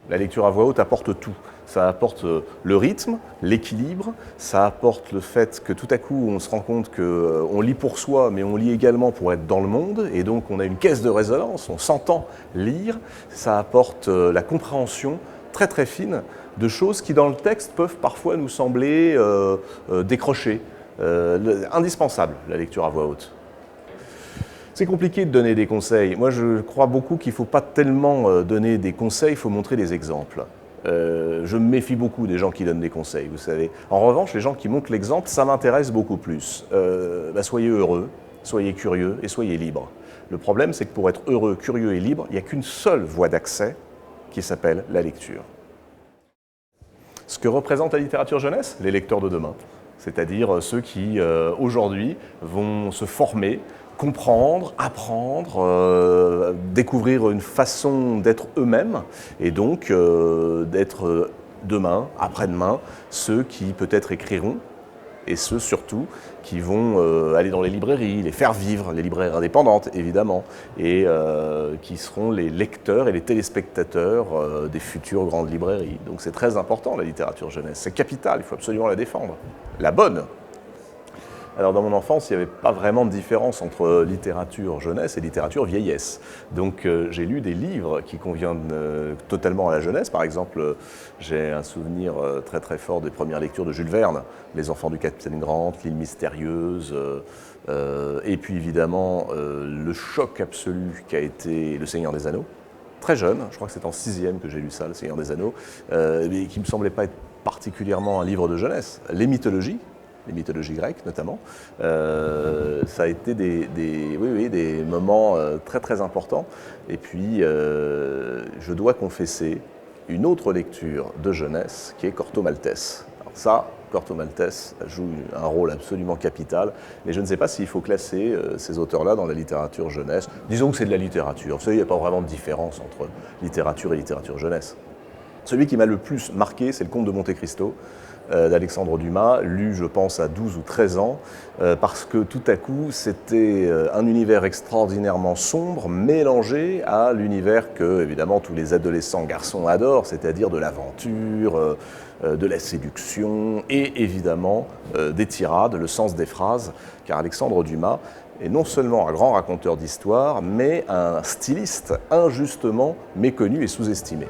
La lecture à voix haute apporte tout. Ça apporte le rythme, l'équilibre, ça apporte le fait que tout à coup on se rend compte qu'on lit pour soi, mais on lit également pour être dans le monde, et donc on a une caisse de résonance, on s'entend lire. Ça apporte la compréhension très très fine de choses qui dans le texte peuvent parfois nous sembler décrochées. Indispensable, la lecture à voix haute. C'est compliqué de donner des conseils. Moi, je crois beaucoup qu'il ne faut pas tellement donner des conseils, il faut montrer des exemples. Je me méfie beaucoup des gens qui donnent des conseils, vous savez. En revanche, les gens qui montrent l'exemple, ça m'intéresse beaucoup plus. Soyez heureux, soyez curieux et soyez libre. Le problème, c'est que pour être heureux, curieux et libre, il n'y a qu'une seule voie d'accès qui s'appelle la lecture. Ce que représente la littérature jeunesse, les lecteurs de demain, c'est-à-dire ceux qui, aujourd'hui, vont se former, comprendre, apprendre, découvrir une façon d'être eux-mêmes et donc d'être demain, après-demain, ceux qui peut-être écriront et ceux surtout qui vont aller dans les librairies, les faire vivre, les librairies indépendantes évidemment, et qui seront les lecteurs et les téléspectateurs des futures grandes librairies. Donc c'est très important la littérature jeunesse, c'est capital, il faut absolument la défendre, la bonne. Alors dans mon enfance, il n'y avait pas vraiment de différence entre littérature jeunesse et littérature vieillesse. Donc j'ai lu des livres qui conviennent totalement à la jeunesse. Par exemple, j'ai un souvenir très très fort des premières lectures de Jules Verne, Les enfants du capitaine Grant, L'île mystérieuse, et puis évidemment le choc absolu qu'a été Le Seigneur des Anneaux. Très jeune, je crois que c'est en 6e que j'ai lu ça, Le Seigneur des Anneaux, mais qui ne me semblait pas être particulièrement un livre de jeunesse. Les mythologies grecques notamment, ça a été des moments très très importants. Et puis, je dois confesser une autre lecture de jeunesse qui est Corto Maltese. Alors ça, Corto Maltese joue un rôle absolument capital, mais je ne sais pas s'il faut classer ces auteurs-là dans la littérature jeunesse. Disons que c'est de la littérature. Vous savez, il n'y a pas vraiment de différence entre littérature et littérature jeunesse. Celui qui m'a le plus marqué, c'est Le Comte de Monte Cristo, d'Alexandre Dumas, lu je pense à 12 ou 13 ans, parce que tout à coup c'était un univers extraordinairement sombre mélangé à l'univers que évidemment tous les adolescents garçons adorent, c'est-à-dire de l'aventure, de la séduction et évidemment des tirades, le sens des phrases, car Alexandre Dumas est non seulement un grand raconteur d'histoire, mais un styliste injustement méconnu et sous-estimé.